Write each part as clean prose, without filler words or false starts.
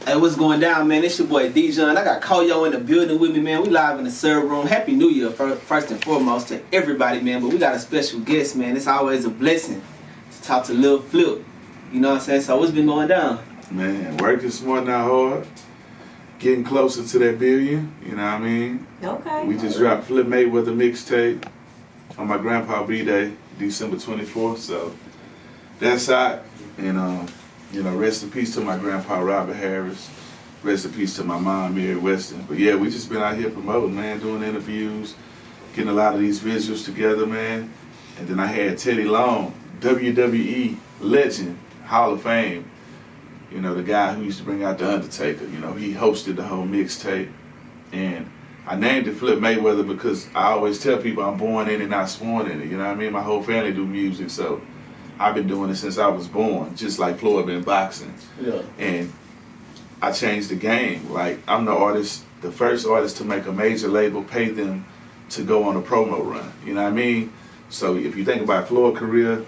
Hey, what's going down, man? It's your boy D-John. I got Koyo in the building with me, man. We live in the server room. Happy New Year, first and foremost, to everybody, man. But we got a special guest, man. It's always a blessing to talk to Lil Flip. You know what I'm saying? So what's been going down? Man, working smart, not hard. Getting closer to that billion, you know what I mean? Okay. We just dropped Flip MayWeather mixtape on my grandpa B-Day, December 24th. So that's hot. And you know, rest in peace to my grandpa Robert Harris. Rest in peace to my mom Mary Weston. But yeah, we just been out here promoting, man, doing interviews, getting a lot of these visuals together, man. And then I had Teddy Long, WWE legend, Hall of Fame. You know, the guy who used to bring out The Undertaker. You know, he hosted the whole mixtape. And I named it Flip MayWeather because I always tell people I'm born in it, not sworn in it. You know what I mean? My whole family do music, so I've been doing it since I was born, just like Floyd been boxing. Yeah. And I changed the game. Like, I'm the artist, the first artist to make a major label pay them to go on a promo run. You know what I mean? So if you think about Floyd's career,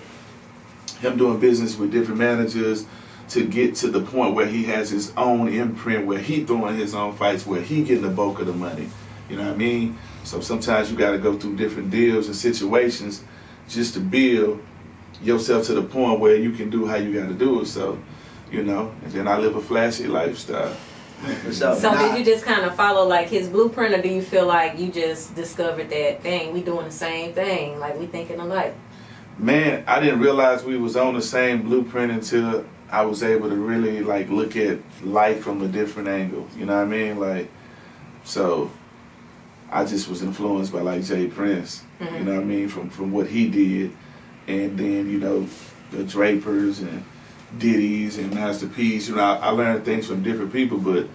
him doing business with different managers to get to the point where he has his own imprint, where he throwing his own fights, where he getting the bulk of the money. You know what I mean? So sometimes you got to go through different deals and situations just to build yourself to the point where you can do how you got to do it. So, you know, and then I live a flashy lifestyle. So did you just kind of follow like his blueprint, or do you feel like you just discovered that, dang, we doing the same thing, like we thinking alike? Man, I didn't realize we was on the same blueprint until I was able to really like look at life from a different angle. You know what I mean? Like, so I just was influenced by like Jay Prince. You know what I mean? From what he did. And then, you know, the Drapers and Diddy's and Master P's. You know, I learned things from different people, but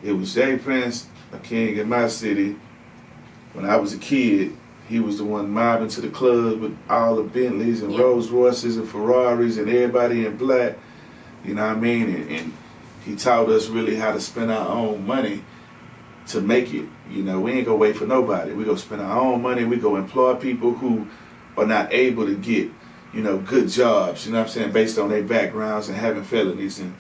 it was Jay Prince, a king in my city. When I was a kid, he was the one mobbing to the clubs with all the Bentleys and Rolls Royces and Ferraris and everybody in black. You know what I mean? And he taught us really how to spend our own money to make it. You know, we ain't gonna wait for nobody. We gonna spend our own money. We gonna employ people who are not able to get, you know, good jobs, you know what I'm saying, based on their backgrounds and having felonies. And,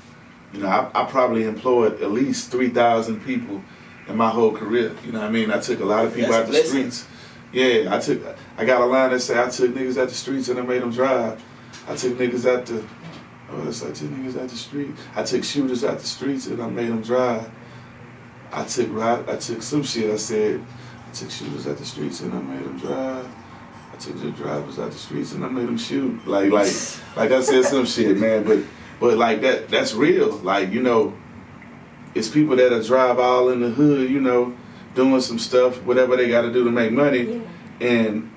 you know, I probably employed at least 3,000 people in my whole career. You know what I mean? I took a lot of people out the streets. Yeah, I got a line that say I took niggas out the streets and I made them drive. I took niggas out the, I took niggas out the street. I took shooters out the streets and I made them drive. I took some shit, I said, I took shooters out the streets and I made them drive. I took the drivers out the streets and I made them shoot. Like I said some shit, man. But like that's real. Like, you know, it's people that'll drive all in the hood, you know, doing some stuff, whatever they got to do to make money, and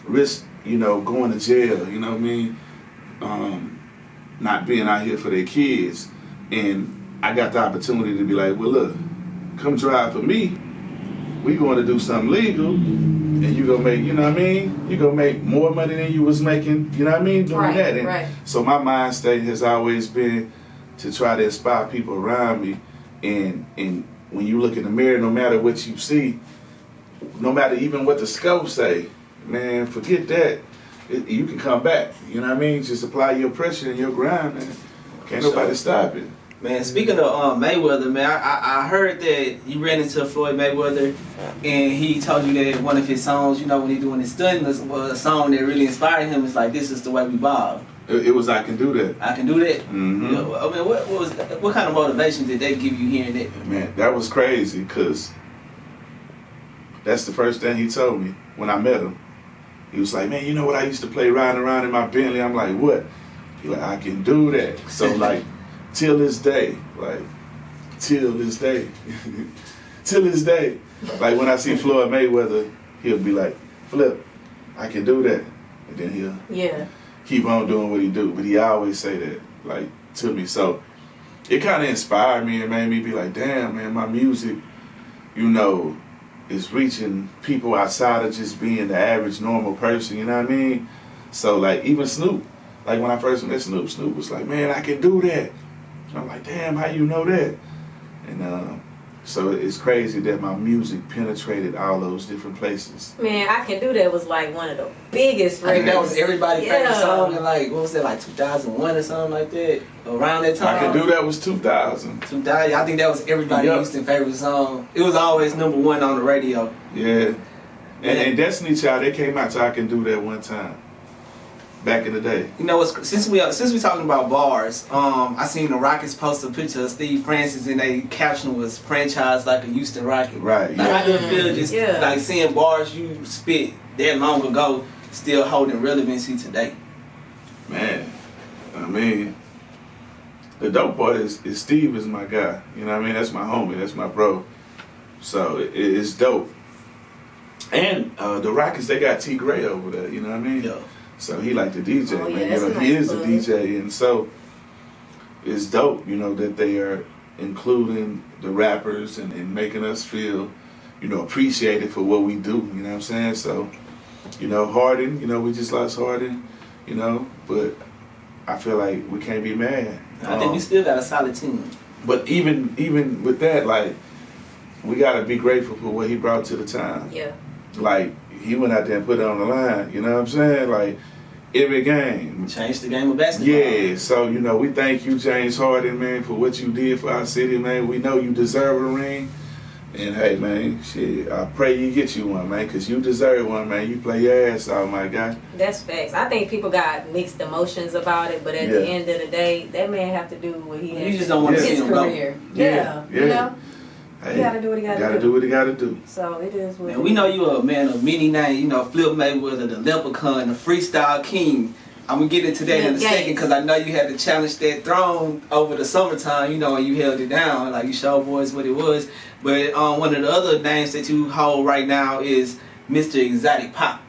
risk, you know, going to jail. You know what I mean? Not being out here for their kids. And I got the opportunity to be like, well, look, come drive for me. We going to do something legal. And you gonna make, you know what I mean? You gonna make more money than you was making, you know what I mean? Doing that. And so my mind state has always been to try to inspire people around me. And when you look in the mirror, no matter what you see, no matter even what the scope say, man, forget that. You can come back. You know what I mean? Just apply your pressure and your grind, man. Can't nobody stop it. Man, speaking of MayWeather, man, I heard that you ran into Floyd MayWeather and he told you that one of his songs, you know, when he doing his stunt, was a song that really inspired him. It's like, this is the way we ball. It was I Can Do That. I Can Do That? Mm-hmm. You know, I mean, what kind of motivation did they give you hearing that? Man, that was crazy because that's the first thing he told me when I met him. He was like, man, you know what, I used to play riding around in my Bentley. I'm like, what? He like, I can do that. So like, till this day, like, till this day, like when I see Floyd MayWeather, he'll be like, Flip, I can do that. And then he'll keep on doing what he do. But he always say that, like, to me. So it kind of inspired me and made me be like, damn, man, my music, you know, is reaching people outside of just being the average normal person, you know what I mean? So like, even Snoop, like when I first met Snoop was like, man, I can do that. I'm like, damn, how you know that? And So it's crazy that my music penetrated all those different places. Man, I Can Do That was like one of the biggest I think that was records. everybody's favorite Yeah. song in like, what was that, like 2001 or something like that? Around that time. I Can Do That was 2000. 2000, I think that was everybody's Yep. Houston favorite song. It was always number one on the radio. Yeah. And Destiny Child, they came out to I Can Do That one time. Back in the day. You know, since we talking about bars, I seen the Rockets post a picture of Steve Francis and they caption was "Franchise like a Houston Rocket." Right. Like Yeah. I didn't feel just Yeah. like seeing bars you spit that long ago still holding relevancy today. Man, I mean, the dope part is Steve is my guy. You know what I mean? That's my homie. That's my bro. So it's dope. And the Rockets, they got T Gray over there. You know what I mean? Yeah. So he like the DJ, Oh, yeah, man. that's You know, a he nice is a plug. DJ, and so it's dope. You know that they are including the rappers and making us feel, you know, appreciated for what we do. You know what I'm saying? So, you know, Harden. You know, we just lost Harden. You know, but I feel like we can't be mad. I think we still got a solid team. But even with that, like, we gotta be grateful for what he brought to the town. Yeah. Like, he went out there and put it on the line. You know what I'm saying? Like, every game. Changed the game of basketball. Yeah, so, you know, we thank you, James Harden, man, for what you did for our city, man. We know you deserve a ring. And, hey, man, shit, I pray you get you one, man, because you deserve one, man. You play your ass off, my guy. That's facts. I think people got mixed emotions about it, but at the end of the day, that man have to do what he has You to just do don't want to with see his him go. career. Yeah, You yeah. know? Hey, He gotta do what he gotta Gotta do. do what he gotta do. So it is what Man, it we is. know you a man of many names. You know, Flip MayWeather, the Leprechaun, the Freestyle King. I'm gonna get into that in a Flip second Gates. because I know you had to challenge that throne over the summertime. You know, and you held it down. Like you showed boys what it was. But one of the other names that you hold right now is Mr. Exotic Pop.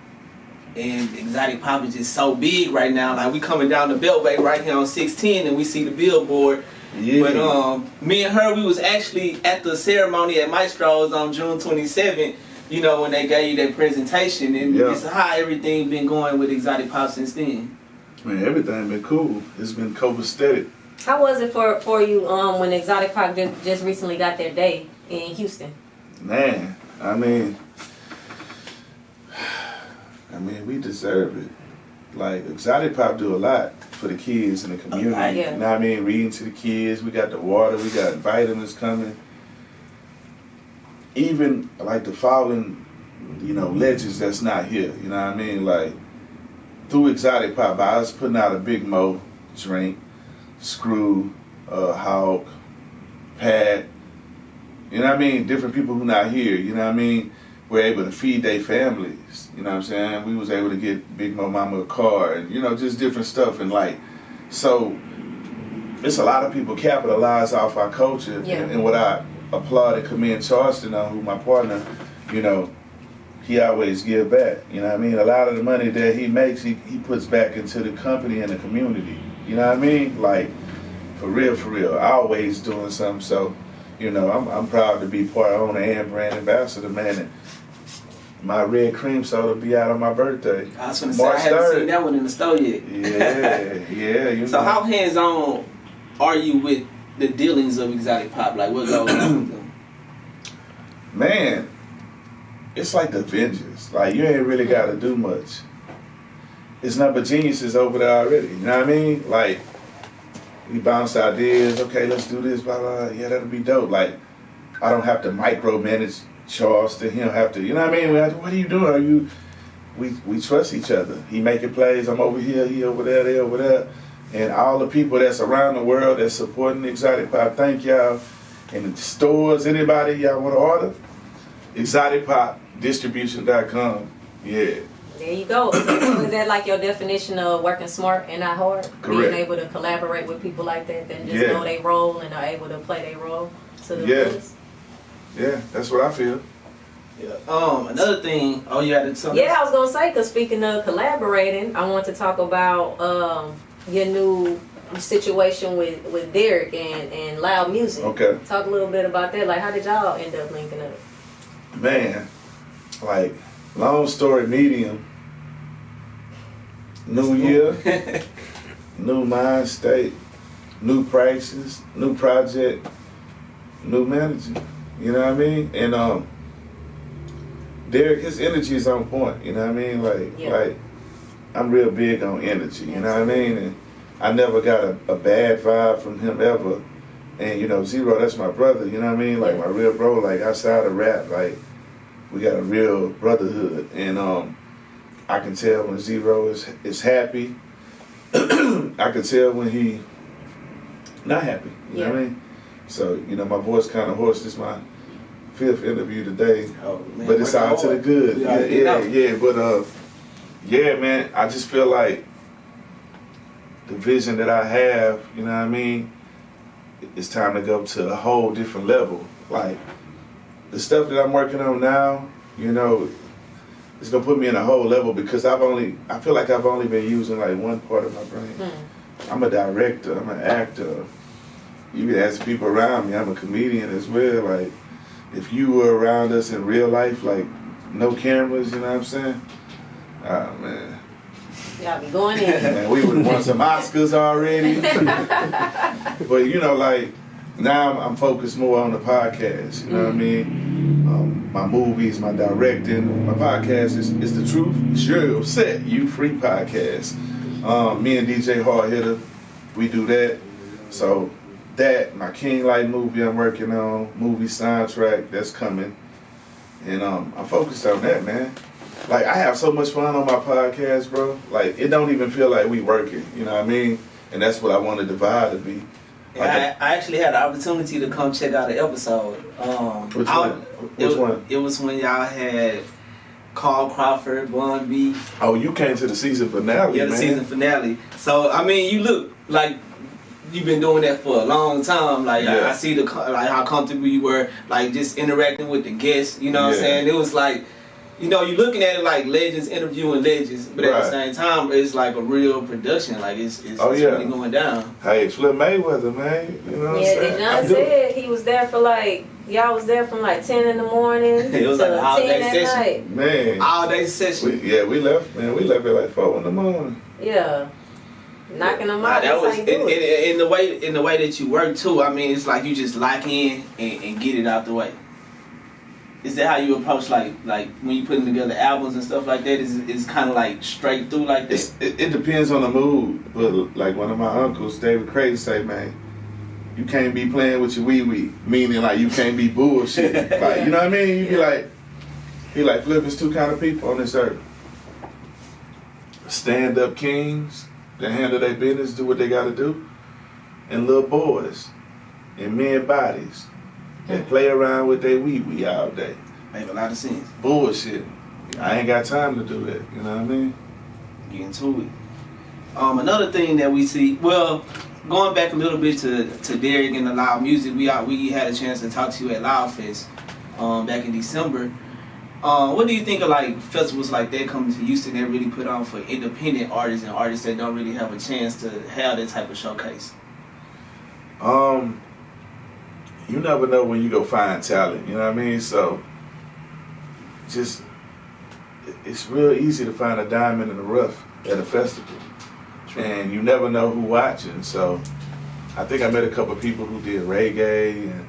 And Exotic Pop is just so big right now. Like we coming down the Beltway right here on 610 and we see the billboard. Yeah. But me and her, we was actually at the ceremony at Maestro's on June 27th, you know, when they gave you that presentation. And Yeah. it's how everything been going with Exotic Pop since then. Man, everything been cool. It's been copacetic. How was it for you when Exotic Pop just recently got their day in Houston? Man, I mean, we deserve it. Like, Exotic Pop do a lot for the kids in the community. Yeah. You know what I mean? Reading to the kids. We got the water. We got vitamins coming. Even, like, the fallen, you know, legends that's not here. You know what I mean? Like, through Exotic Pop, by us putting out a Big Mo drink, Screw, Hawk, Pat, you know what I mean? Different people who not here, you know what I mean? We're able to feed their families, you know what I'm saying? We was able to get Big Mo Mama a car and, you know, just different stuff. And like, so it's a lot of people capitalize off our culture. Yeah. And what I applaud and commend Charleston on, who my partner, you know, he always give back, you know what I mean? A lot of the money that he makes, he puts back into the company and the community, you know what I mean? Like, for real, always doing something. So, you know, I'm proud to be part owner and brand ambassador, man. And my red cream soda be out on my birthday. I was gonna say, March I haven't 3rd. seen that one in the store yet. Yeah. You So know. how hands-on are you with the dealings of Exotic Pop? Like what goes on with them? Man, it's like the Avengers. Like, you ain't really got to do much. It's nothing but geniuses over there already. You know what I mean? Like, we bounce ideas. Okay, let's do this. Blah blah. Yeah, that'll be dope. Like, I don't have to micromanage Charleston. He don't have to. You know what I mean? What are you doing? Are you? We trust each other. He making plays. I'm over here. He over there. They over there. And all the people that's around the world that's supporting Exotic Pop, thank y'all. In the stores, anybody y'all want to order? ExoticPopDistribution.com. Yeah. There you go. So is that like your definition of working smart and not hard? Correct. Being able to collaborate with people like that just Yeah. know their role and are able to play their role to the Yeah. fullest? Yeah, that's what I feel. Yeah. Another thing. Oh, you had something? Yeah, I was gonna say, cause speaking of collaborating, I want to talk about your new situation with Derek and Loud Music. Okay. Talk a little bit about that. Like, how did y'all end up linking up? Man, like, long story medium. New year, new mind state, new prices, new project, new manager. You know what I mean? And Derek, his energy is on point. You know what I mean? Like I'm real big on energy. You know what I mean? And I never got a bad vibe from him ever. And you know, Zero, that's my brother. You know what I mean? Like my real bro. Like outside of rap, like we got a real brotherhood. And I can tell when Zero is happy. I can tell when he not happy. You know what I mean? So, you know, my voice kind of hoarse. This is my 5th interview today. Oh, man, but it's all to the good. Yeah. But, yeah, man, I just feel like the vision that I have, you know what I mean, it's time to go to a whole different level. Like, the stuff that I'm working on now, you know, it's gonna put me in a whole level because I feel like I've only been using like one part of my brain. I'm a director, I'm an actor. You can ask people around me, I'm a comedian as well. Like, if you were around us in real life, like no cameras, you know what I'm saying? Oh man. Y'all be going in. Man, we would have won some Oscars already. But you know, like now I'm focused more on the podcast. You know what I mean? My movies, my directing, my podcast is the truth. It's your upset, you free podcast. Me and DJ Hard Hitter, we do that. So that my King Light movie I'm working on, movie soundtrack that's coming, and I'm focused on that, man. Like I have so much fun on my podcast, bro. Like it don't even feel like we working. You know what I mean? And that's what I wanted the vibe to be. Like I actually had the opportunity to come check out an episode. Which one? It was when y'all had Carl Crawford, Bun B. Oh, you came to the season finale, man. Yeah, the season finale. So I mean, you look like you've been doing that for a long time. Like I see like how comfortable you were, like just interacting with the guests. You know what I'm saying? It was like, you know, you're looking at it like legends interviewing legends, but at the same time, it's like a real production. Like it's really going down. Hey, Flip MayWeather, man. You know what I'm saying? Yeah, Dejon said he was there for like, y'all was there from like 10 in the morning it was to like all 10 day at session. night. Man. All day session. We left, man. We left at like 4 in the morning. Yeah. Knocking them out. That was in the way that you work too. I mean, it's like you just lock in and get it out the way. Is that how you approach like when you putting together albums and stuff like that? Is kind of like straight through like that? It depends on the mood. But like one of my uncles, David Crazy, say, man, you can't be playing with your wee-wee. Meaning like you can't be bullshit. Like, you know what I mean? You be like, Flip, there's 2 kind of people on this earth. Stand-up kings that handle their business, do what they gotta do, and little boys and men bodies that play around with their wee-wee all day. Make a lot of sense. Bullshit. I ain't got time to do that. You know what I mean? Get into it. Another thing that we see, well, going back a little bit to Derek and the Loud Music, we had a chance to talk to you at Loud Fest back in December. What do you think of like festivals like that coming to Houston that really put on for independent artists and artists that don't really have a chance to have that type of showcase? You never know when you go find talent, you know what I mean? So, just, it's real easy to find a diamond in the rough at a festival. True. And you never know who watching. So, I think I met a couple of people who did reggae and,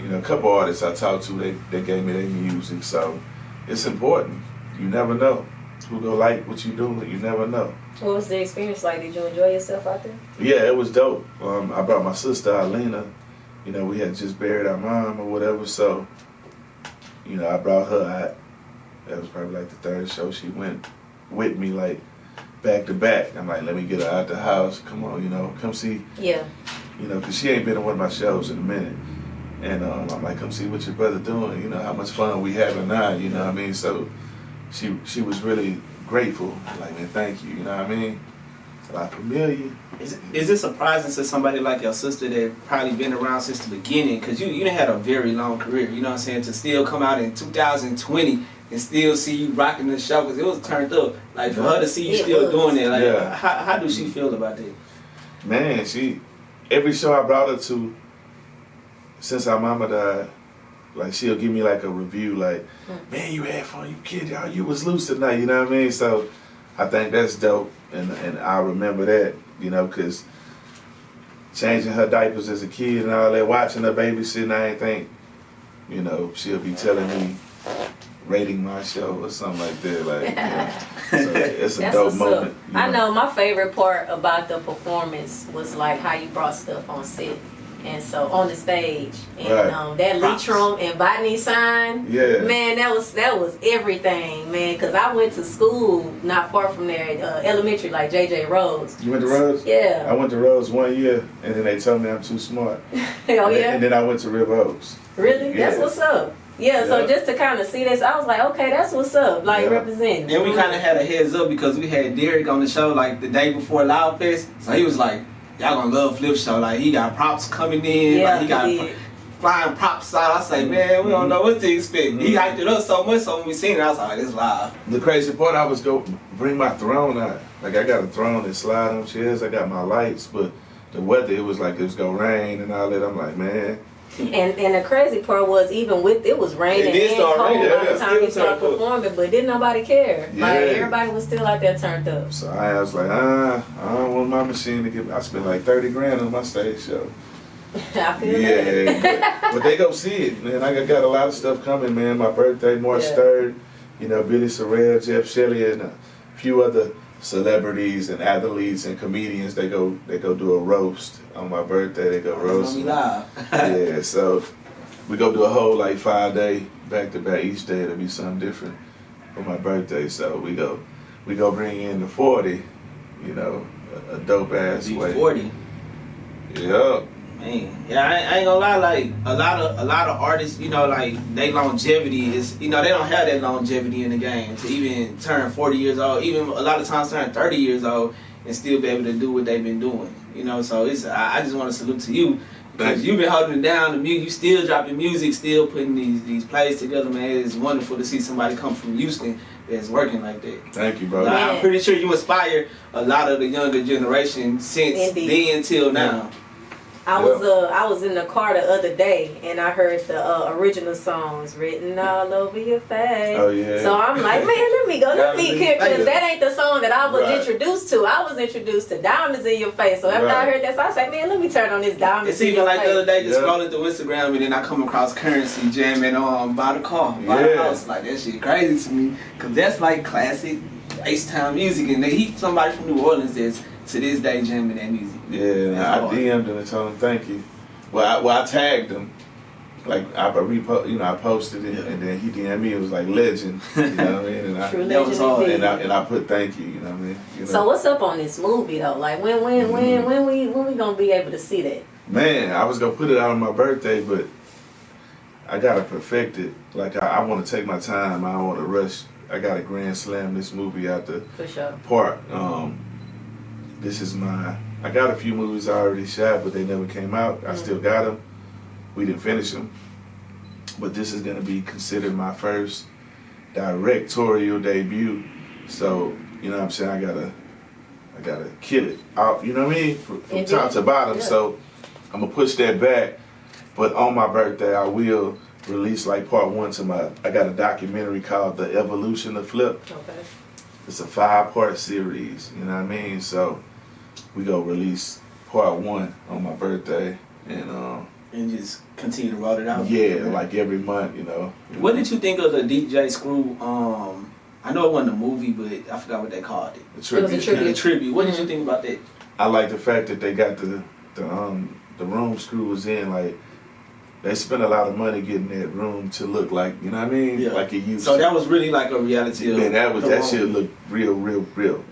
you know, a couple artists I talked to, they gave me their music. So, it's important. You never know who gonna like what you doing. You never know. What was the experience like? Did you enjoy yourself out there? Yeah, it was dope. I brought my sister, Alina. You know, we had just buried our mom or whatever, so, you know, I brought her out. That was probably like the 3rd show she went with me, like, back to back. I'm like, let me get her out the house. Come on, you know, come see. Yeah. You know, because she ain't been to one of my shows in a minute. And I'm like, come see what your brother doing. You know, how much fun we having now, you know what I mean? So she was really grateful. Like, man, thank you, you know what I mean? A lot familiar. Is it surprising to somebody like your sister that probably been around since the beginning? Because you done had a very long career, you know what I'm saying? To still come out in 2020 and still see you rocking the show, because it was turned up. Like, for her to see you still doing it, like, how do she feel about that? Man, every show I brought her to, since our mama died, like, she'll give me like a review, like, man, you had fun, you kid, y'all, you was loose tonight, you know what I mean? So I think that's dope, and I remember that, you know, because changing her diapers as a kid and all that, watching her babysitting, I ain't think you know, she'll be telling me, rating my show or something like that. Like, you know, so it's a That's dope what's moment. up. I know my favorite part about the performance was like how you brought stuff on set. And so on the stage, and Right. That Leitrim and Botany sign, Yeah. man, that was everything, man. Cause I went to school not far from there, elementary, like JJ Rhodes. You went to Rhodes? Yeah. I went to Rhodes 1 year, and then they told me I'm too smart. Oh yeah. And then I went to River Oaks. Really? Yeah. That's what's up. Yeah, so just to kind of see this, I was like, okay, that's what's up, like representing. And we kind of had a heads up because we had Derek on the show like the day before Loud Fest, so he was like, y'all gonna love Flip show. Like he got props coming in, Yeah, like he got flying props out. I say, man, we don't know what to expect. He hyped it up so much, so when we seen it, I was like, it's live. The crazy part, I was go bring my throne out. Like I got a throne and slide on chairs. I got my lights, but the weather, it was like it was gonna rain and all that. I'm like, man. And the crazy part was even with it was raining It did and start cold raining, by the yeah, time you still started turned up. performing, but didn't nobody care. Yeah. Like everybody was still out there turned up. So I was like, I don't want my machine to get. I spent like 30 grand on my stage show. I feel that. but they go see it, man. I got a lot of stuff coming, man. My birthday, March 3rd. You know, Billy Sorrell, Jeff Shelley, and a few other celebrities and athletes and comedians. They go do a roast on my birthday. They go roast. It's gonna be live. Yeah, so we go do a whole like 5-day back to back. Each day it'll be something different for my birthday. So we go bring in the 40. You know, a dope ass way. 40. Yeah. Man, yeah, I ain't gonna lie. Like a lot of artists, you know, like they longevity is, you know, they don't have that longevity in the game to even turn 40 years old. Even a lot of times turn 30 years old and still be able to do what they've been doing. You know, so it's I just want to salute to you because you've been holding it down. The music, you still dropping music, still putting these plays together, man. It's wonderful to see somebody come from Houston that's working like that. Thank you, bro. Like, I'm pretty sure you inspire a lot of the younger generation since then till now. I was in the car the other day and I heard the original songs written all over your face. Oh yeah. So I'm like, man, let me hear because that ain't the song that I was introduced to. I was introduced to Diamonds in Your Face. So after I heard that song, I said, man, let me turn on this Diamonds It's in even Your like Face. the other day, just scrolling through Instagram and then I come across Currency jamming by the car, by the house. Like that shit crazy to me, cause that's like classic H-Town music, and he's somebody from New Orleans that's to this day jamming that music. Yeah, I DM'd him and told him thank you. Well, I tagged him. Like I posted it, and then he DM'd me. It was like legend, you know what I mean? And that was hard. And I put thank you, you know what I mean? You know? So what's up on this movie though? Like when we gonna be able to see that? Man, I was gonna put it out on my birthday, but I gotta perfect it. Like I want to take my time. I don't want to rush. I gotta grand slam this movie out the For sure. park. I got a few movies I already shot, but they never came out. I still got them. We didn't finish them. But this is going to be considered my first directorial debut. So, you know what I'm saying? I gotta kill it out, you know what I mean? From top to bottom. Yeah. So I'm going to push that back. But on my birthday, I will release like part 1 I got a documentary called The Evolution of Flip. Okay. It's a 5-part series, you know what I mean? So we go release part 1 on my birthday, And just continue to roll it out. yeah, like every month, you know. What did you think of the DJ Screw? I know it wasn't a movie, but I forgot what they called it. The tribute. The tribute. What did you think about that? I like the fact that they got the room Screw was in. Like they spent a lot of money getting that room to look like, you know what I mean? Yeah. Like it used. So to. that was really like a reality. Man, that shit looked real.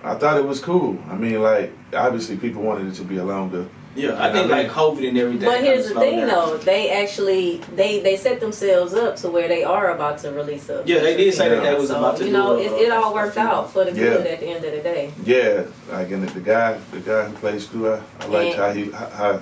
I thought it was cool. I mean, like obviously people wanted it to be a longer. Yeah, I think like COVID and everything. But here's the slowed thing down. though, they actually they set themselves up to where they are about to release a. Yeah, they did say that they was so, about to. You know, do it all worked out for the good Yeah. at the end of the day. Yeah, like and the guy who plays Screw, I liked how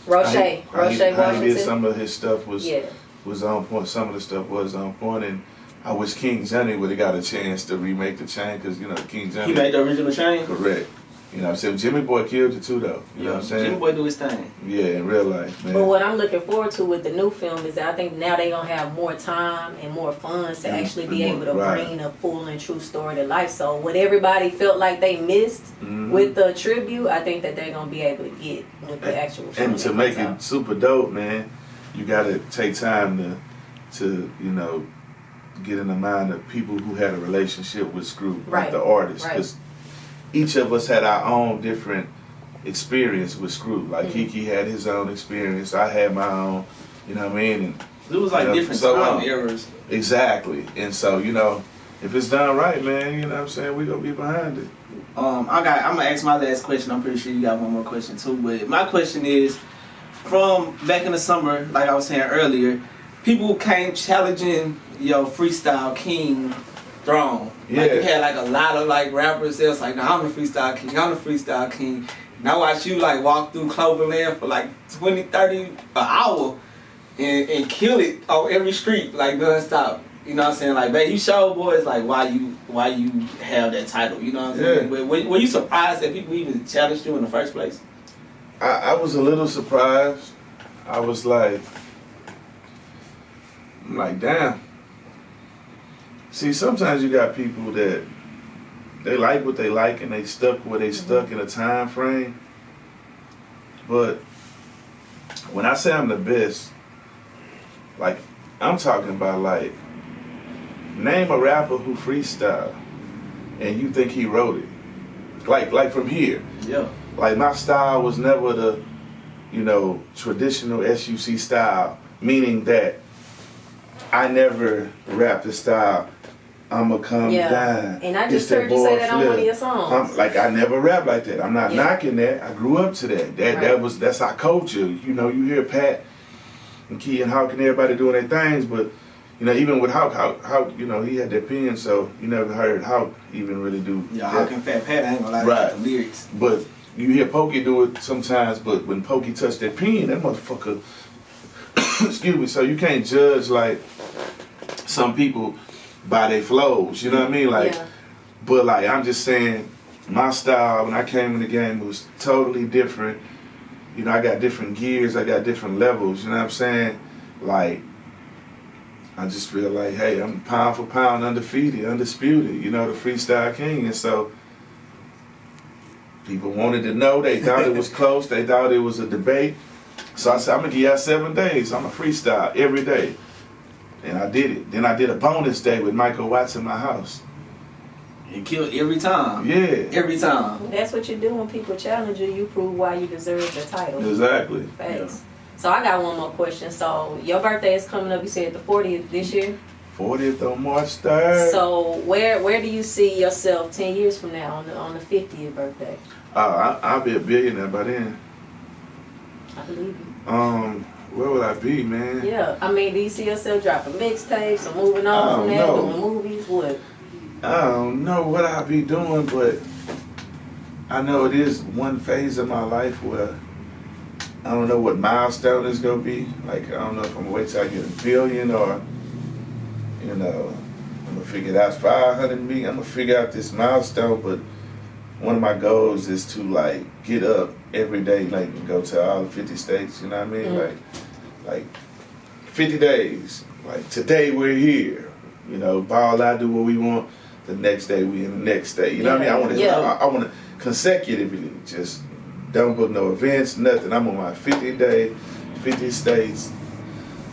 Roche he Washington. did some of his stuff was Yeah. on point. Some of the stuff was on point, and I wish King Johnny would have got a chance to remake the chain because you know King Johnny. He made the original chain. Correct. You know what I'm saying? Jimmy Boy killed it too though. You know what I'm saying? Jimmy Boy do his thing. Yeah, in real life, man. But what I'm looking forward to with the new film is that I think now they're going to have more time and more funds to actually be able to bring a full and true story to life. So what everybody felt like they missed with the tribute, I think that they're going to be able to get with the actual film. And to make it super dope, man, you gotta take time to you know, get in the mind of people who had a relationship with Screw, like the artists, because each of us had our own different experience with Screw. Like Kiki had his own experience, I had my own, you know what I mean? And it was like different time eras. Exactly. And so, you know, if it's done right, man, you know what I'm saying, we gonna be behind it. I'm gonna ask my last question. I'm pretty sure you got one more question too. But my question is, from back in the summer, like I was saying earlier, people came challenging your freestyle king throne. Yeah. Like you had like a lot of like rappers that was like, nah, I'm the freestyle king, I'm the freestyle king. And I watched you like walk through Cloverland for like 20, 30 an hour and kill it on every street, like non-stop. You know what I'm saying? Like, man, you show boys like why you have that title. You know what I'm saying? But were you surprised that people even challenged you in the first place? I was a little surprised. I was like, damn. See, sometimes you got people that they like what they like and they stuck where they stuck in a time frame. But when I say I'm the best, like, I'm talking about like, name a rapper who freestyle and you think he wrote it. Like from here. Yeah. Like my style was never the, you know, traditional SUC style, meaning that I never rapped the style, I'ma come down. And I just heard you say that on one of your songs. Like I never rap like that. I'm not knocking that. I grew up to that. That's our culture. You know, you hear Pat and Key and Hawk and everybody doing their things, but you know, even with Hawk, you know, he had that pen, so you never heard Hawk even really do. Yeah, Hawk and Fat Pat, I ain't gonna lie to the lyrics. But you hear Pokey do it sometimes, but when Pokey touched that pen, that motherfucker, excuse me, so you can't judge like some people by their flows, you know what I mean? Like, but like, I'm just saying, my style when I came in the game was totally different. You know, I got different gears, I got different levels, you know what I'm saying? Like, I just feel like, hey, I'm pound for pound undefeated, undisputed, you know, the freestyle king. And so people wanted to know, they thought it was close, they thought it was a debate. So I said, I'm gonna give y'all 7 days, I'm a freestyle every day. And I did it. Then I did a bonus day with Michael Watts in my house. You killed every time. Yeah. Every time. That's what you do when people challenge you. You prove why you deserve the title. Exactly. Thanks. Yeah. So I got one more question. So your birthday is coming up. You said the 40th this year. 40th on March 3rd. So where do you see yourself 10 years from now on the 50th birthday? I'll be a billionaire by then. I believe you. Where would I be, man? Yeah, I mean, do you see yourself dropping mixtapes or moving on from that, doing movies? What? I don't know what I'll be doing, but I know it is one phase of my life where I don't know what milestone is gonna be. Like, I don't know if I'm gonna wait till I get $1 billion or, you know, I'm gonna figure out 500 million. I'm gonna figure out this milestone, but one of my goals is to like get up every day, like and go to all the 50 states, you know what I mean? Like 50 days. Like today we're here, you know, ball out, do what we want. The next day we in the next state, you know what I mean? I want to consecutively just don't book no events, nothing. I'm on my 50 day, 50 states.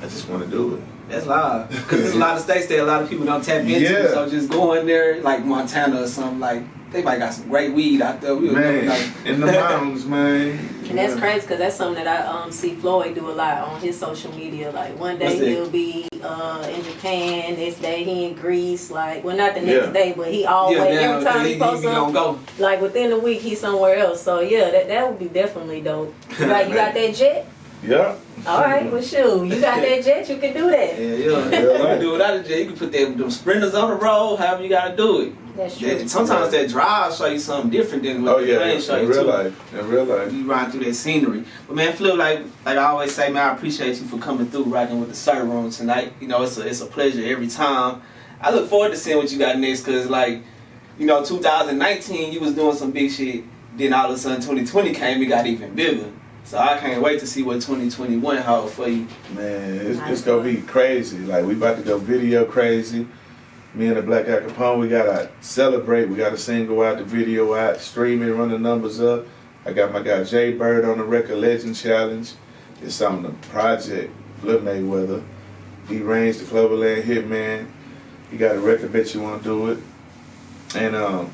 I just want to do it. That's live. Because there's a lot of states that a lot of people don't tap into. So just going there, like Montana or something, like, they might got some great weed out there. Man, in the mountains, man. And that's crazy because that's something that I see Floyd do a lot on his social media. Like one day he'll be in Japan, next day he in Greece. Like, well, not the next day, but he always every time he posts something, like within a week he's somewhere else. So yeah, that would be definitely dope. You got that jet? Yeah. All right, well, shoot, you got that jet, you can do that. Yeah. You can do it without a jet. You can put them sprinters on the road, however you got to do it. That's true. Sometimes that drive show you something different than what the plane show you. In real life. You ride through that scenery. But man, Flip, like I always say, man, I appreciate you for coming through, rocking with the server room tonight. You know, it's a pleasure every time. I look forward to seeing what you got next, because like, you know, 2019 you was doing some big shit. Then all of a sudden 2020 came, it got even bigger. So I can't wait to see what 2021 holds for you. Man, it's gonna be crazy. Like, we about to go video crazy. Me and the Black Al Capone, we gotta celebrate. We gotta single out, the video out, stream it, run the numbers up. I got my guy Jay Bird on the Record Legend Challenge. It's on the project Flip MayWeather. D-Range, the Cloverland Hitman. You got a record that you want to do it. And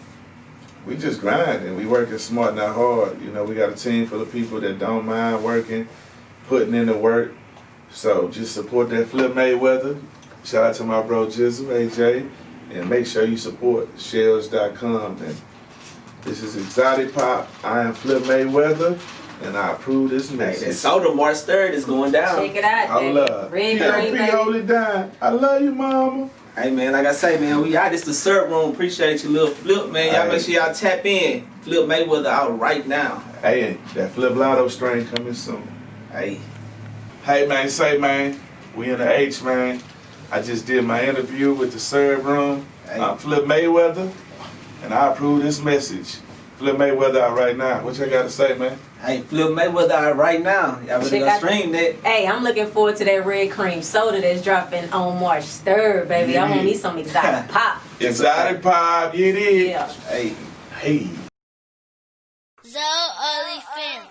we just grinding. We working smart, not hard. You know, we got a team full of people that don't mind working, putting in the work. So just support that Flip MayWeather. Shout out to my bro Jizzle, AJ. And make sure you support shells.com. And this is Exotic Pop. I am Flip MayWeather. And I approve this message. Hey, that soda March 3rd is going down. Check it out, I love. Red Green, baby. Hold it down. I love you, mama. Hey man, like I say, man, we out. It's the Syrup Room. Appreciate you, Lil Flip, man. Y'all make sure y'all tap in. Flip MayWeather out right now. Hey, that Flip Lotto strain coming soon. Hey. Hey man, say man, we in the H, man. I just did my interview with the Syrup Room. Hey. I'm Flip MayWeather, and I approve this message. Flip MayWeather out right now. What you got to say, man? Hey, Flip MayWeather out right now. Y'all better go stream that. Hey, I'm looking forward to that red cream soda that's dropping on March 3rd, baby. Yeah. I want me some exotic pop. Exotic Pop, you did. Yeah. Hey. So only fan.